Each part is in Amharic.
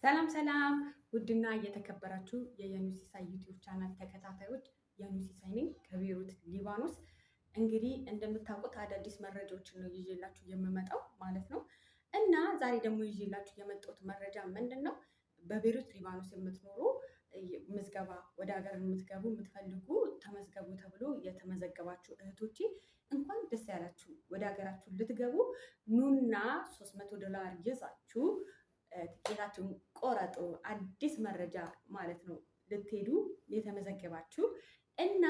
ሰላም ሰላም ውድና እየተከበራችሁ የየኑሲሳይ ዩቲዩብ ቻናል ተከታታዮች የኑሲሳይ ነኝ ከቤሩት ሊባኖስ። እንግዲህ እንደምታውቁት አዳዲስ መረጃዎችን ነው ይዤላችሁ የምመጣው ማለት ነው። እና ዛሬ ደግሞ ይዤላችሁ የመጣሁት መረጃ ምንድነው? በቤሩት ሊባኖስ የምትኖሩ ምዝገባ ወደ ሀገር የምትገቡ የምትፈልጉ ተመዝገቡ ተብሎ የተመዘገባችሁ እህቶቼ እንኳን ደስ ያላችሁ። ወደ ሀገራችሁ ልትገቡ ኑና $300 ይዛችሁ ትኬታችሁን ቆረጡ። አዲስ መረጃ ማለት ነው ልትሄዱ የተመዘገባችሁ እና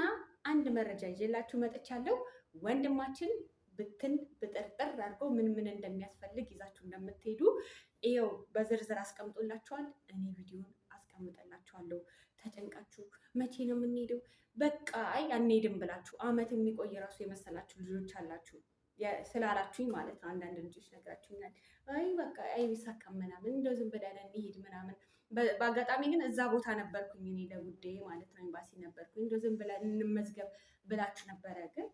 አንድ መረጃ ይዤላችሁ መጥቻለሁ። ወንድማችን ብትን ብጥርጥር አድርጎ ምን እንደሚያስፈልግ ይዛችሁ እንደምትሄዱ ይኸው በዝርዝር አስቀምጦላችኋል። እኔ ቪዲዮን አስቀምጠላችኋለሁ። ተጨንቃችሁ መቼ ነው የምንሄደው በቃ አንሄድም ብላችሁ አመት የሚቆይ ራሱ የመሰላችሁ ልጆች አላችሁ ስላላችሁኝ ማለት ነው። አንዳንድ ልጆች ነግራችሁኛል። አይ በቃ አይሳካም ምናምን እንደው ዝም ብለን እንሂድ ምናምን። በአጋጣሚ ግን እዛ ቦታ ነበርኩኝ እኔ ለጉዳይ ማለት ነው፣ ኤምባሲ ነበርኩኝ። እንደው ዝም ብለን እንመዝገብ ብላችሁ ነበረ። ግን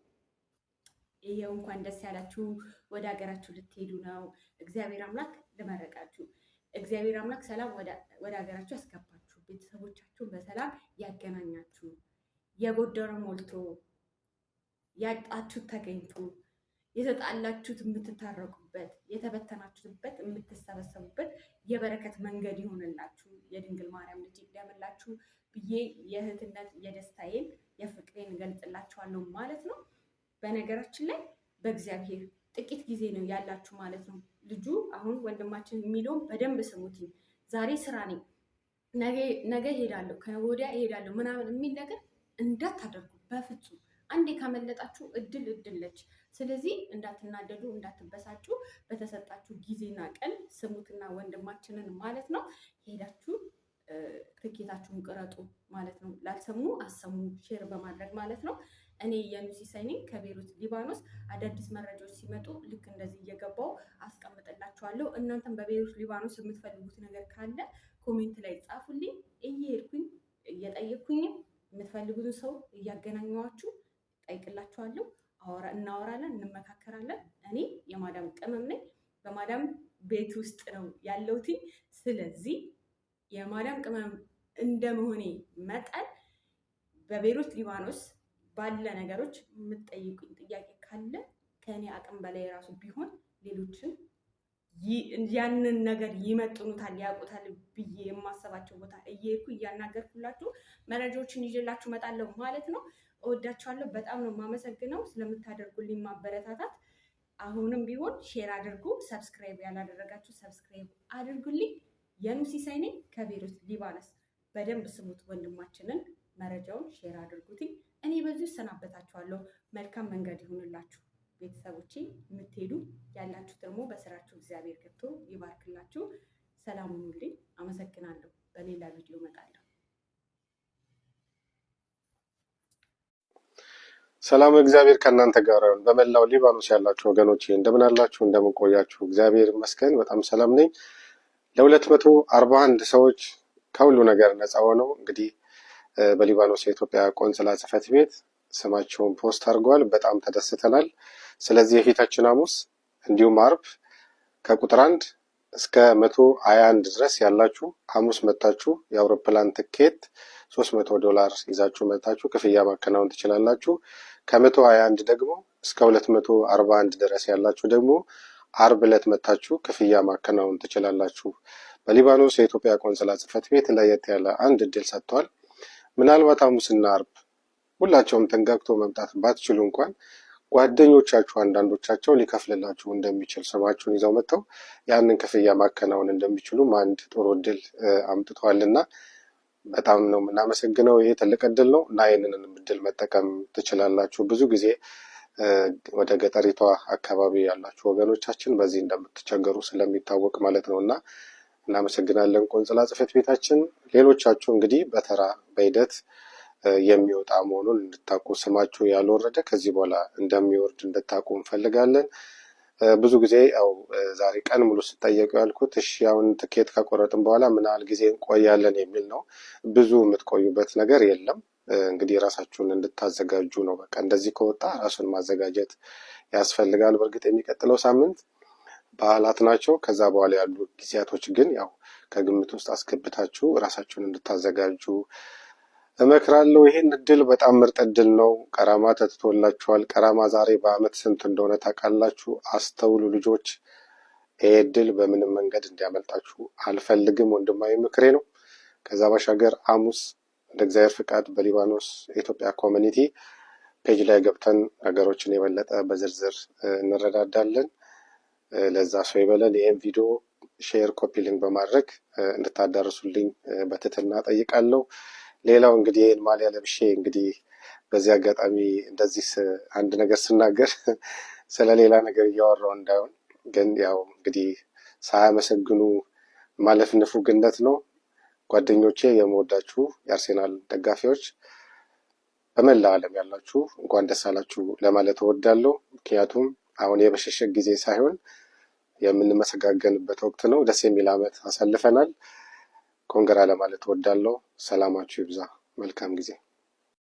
ይሄው እንኳን ደስ ያላችሁ፣ ወደ ሀገራችሁ ልትሄዱ ነው። እግዚአብሔር አምላክ ልመረቃችሁ። እግዚአብሔር አምላክ ሰላም ወደ ሀገራችሁ ያስገባችሁ፣ ቤተሰቦቻችሁን በሰላም ያገናኛችሁ፣ የጎደረ ሞልቶ ያጣችሁት ተገኝቶ የተጣላችሁት የምትታረቁበት፣ የተበተናችሁበት የምትሰበሰቡበት የበረከት መንገድ ይሆንላችሁ። የድንግል ማርያም ልጅ ይግደምላችሁ ብዬ የእህትነት የደስታዬን የፍቅሬን እገልጽላችኋለሁ ማለት ነው። በነገራችን ላይ በእግዚአብሔር ጥቂት ጊዜ ነው ያላችሁ ማለት ነው። ልጁ አሁን ወንድማችን የሚለውን በደንብ ስሙት። ዛሬ ስራ ነኝ፣ ነገ እሄዳለሁ፣ ከነገ ወዲያ እሄዳለሁ ምናምን የሚል ነገር እንዳታደርጉ በፍጹም። አንዴ ካመለጣችሁ እድል ነች። ስለዚህ እንዳትናደዱ፣ እንዳትበሳጩ። በተሰጣችሁ ጊዜና ቀን ስሙትና ወንድማችንን ማለት ነው ሄዳችሁ ትኬታችሁን ቅረጡ ማለት ነው። ላልሰሙ አሰሙ፣ ሼር በማድረግ ማለት ነው። እኔ የኑሲሳይ ነኝ ከቤሩት ሊባኖስ። አዳዲስ መረጃዎች ሲመጡ ልክ እንደዚህ እየገባው አስቀምጥላችኋለሁ። እናንተም በቤሩት ሊባኖስ የምትፈልጉት ነገር ካለ ኮሜንት ላይ ጻፉልኝ። እየሄድኩኝ እየጠየቅኩኝም የምትፈልጉትን ሰው እያገናኘኋችሁ ጠይቅላችኋለሁ። እናወራለን፣ እንመካከራለን። እኔ የማዳም ቅመም ነኝ፣ በማዳም ቤት ውስጥ ነው ያለሁት። ስለዚህ የማዳም ቅመም እንደመሆኔ መጠን በቤሩት ሊባኖስ ባለ ነገሮች የምትጠይቁኝ ጥያቄ ካለ ከእኔ አቅም በላይ ራሱ ቢሆን ሌሎችን ያንን ነገር ይመጥኑታል፣ ያውቁታል ብዬ የማሰባቸው ቦታ እየሄድኩ እያናገርኩላችሁ መረጃዎችን ይዤላችሁ እመጣለሁ ማለት ነው። እወዳችኋለሁ። በጣም ነው የማመሰግነው ስለምታደርጉልኝ ማበረታታት። አሁንም ቢሆን ሼር አድርጉ። ሰብስክራይብ ያላደረጋችሁ ሰብስክራይብ አድርጉልኝ። የኑሲሳይ ነኝ ከቤሩት ሊባኖስ። በደንብ ስሙት ወንድማችንን፣ መረጃውን ሼር አድርጉትኝ። እኔ በዚሁ እሰናበታችኋለሁ። መልካም መንገድ ይሁንላችሁ ቤተሰቦቼ። የምትሄዱ ያላችሁ ደግሞ በስራችሁ እግዚአብሔር ገብቶ ይባርክላችሁ። ሰላም ሁኑልኝ። አመሰግናለሁ። በሌላ ቪዲዮ እመጣለሁ። ሰላም እግዚአብሔር ከእናንተ ጋር ይሁን። በመላው ሊባኖስ ያላችሁ ወገኖቼ እንደምን አላችሁ? እንደምን ቆያችሁ? እግዚአብሔር ይመስገን በጣም ሰላም ነኝ። ለ241 ሰዎች ከሁሉ ነገር ነፃ ሆነው እንግዲህ በሊባኖስ የኢትዮጵያ ቆንስላ ጽሕፈት ቤት ስማቸውን ፖስት አድርገዋል። በጣም ተደስተናል። ስለዚህ የፊታችን ሐሙስ እንዲሁም አርብ ከቁጥር 1 እስከ 121 ድረስ ያላችሁ ሐሙስ መታችሁ የአውሮፕላን ትኬት $300 ይዛችሁ መታችሁ ክፍያ ማከናወን ትችላላችሁ። ከ121 ደግሞ እስከ 241 ድረስ ያላችሁ ደግሞ አርብ ዕለት መታችሁ ክፍያ ማከናወን ትችላላችሁ። በሊባኖስ የኢትዮጵያ ቆንስላ ጽሕፈት ቤት ለየት ያለ አንድ እድል ሰጥቷል። ምናልባት ሐሙስና አርብ ሁላቸውም ተንጋግቶ መምጣት ባትችሉ እንኳን ጓደኞቻችሁ አንዳንዶቻቸው ሊከፍልላችሁ እንደሚችል ስማችሁን ይዘው መጥተው ያንን ክፍያ ማከናወን እንደሚችሉም አንድ ጥሩ እድል አምጥተዋልና በጣም ነው የምናመሰግነው። ይሄ ትልቅ እድል ነው እና ይህንን እድል መጠቀም ትችላላችሁ። ብዙ ጊዜ ወደ ገጠሪቷ አካባቢ ያላችሁ ወገኖቻችን በዚህ እንደምትቸገሩ ስለሚታወቅ ማለት ነው እና እናመሰግናለን ቆንስላ ጽሕፈት ቤታችን። ሌሎቻችሁ እንግዲህ በተራ በሂደት የሚወጣ መሆኑን እንድታውቁ፣ ስማችሁ ያልወረደ ከዚህ በኋላ እንደሚወርድ እንድታውቁ እንፈልጋለን። ብዙ ጊዜ ያው ዛሬ ቀን ሙሉ ስጠየቁ ያልኩት እሺ አሁን ትኬት ከቆረጥን በኋላ ምን ያህል ጊዜ እንቆያለን የሚል ነው። ብዙ የምትቆዩበት ነገር የለም። እንግዲህ ራሳችሁን እንድታዘጋጁ ነው። በቃ እንደዚህ ከወጣ ራሱን ማዘጋጀት ያስፈልጋል። በእርግጥ የሚቀጥለው ሳምንት በዓላት ናቸው። ከዛ በኋላ ያሉ ጊዜያቶች ግን ያው ከግምት ውስጥ አስገብታችሁ ራሳችሁን እንድታዘጋጁ እመክራለሁ። ይህን እድል በጣም ምርጥ እድል ነው። ቀራማ ተትቶላችኋል። ቀራማ ዛሬ በአመት ስንት እንደሆነ ታውቃላችሁ? አስተውሉ ልጆች። ይህ እድል በምንም መንገድ እንዲያመልጣችሁ አልፈልግም። ወንድማዊ ምክሬ ነው። ከዛ ባሻገር ሐሙስ እንደ እግዚአብሔር ፍቃድ በሊባኖስ የኢትዮጵያ ኮሚኒቲ ፔጅ ላይ ገብተን ነገሮችን የበለጠ በዝርዝር እንረዳዳለን። ለዛ ሰው ይበለን። ይህም ቪዲዮ ሼር፣ ኮፒ ሊንክ በማድረግ እንድታዳርሱልኝ በትህትና ጠይቃለሁ። ሌላው እንግዲህ ይህን ማሊያ ለብሼ እንግዲህ በዚህ አጋጣሚ እንደዚህ አንድ ነገር ስናገር ስለሌላ ነገር እያወራው እንዳይሆን፣ ግን ያው እንግዲህ ሳያመሰግኑ ማለፍ ንፉግነት ነው። ጓደኞቼ፣ የምወዳችሁ የአርሴናል ደጋፊዎች በመላ ዓለም ያላችሁ እንኳን ደስ አላችሁ ለማለት እወዳለሁ። ምክንያቱም አሁን የመሸሸግ ጊዜ ሳይሆን የምንመሰጋገንበት ወቅት ነው። ደስ የሚል ዓመት አሳልፈናል። ኮንግራ ለማለት እወዳለሁ። ሰላማችሁ ይብዛ። መልካም ጊዜ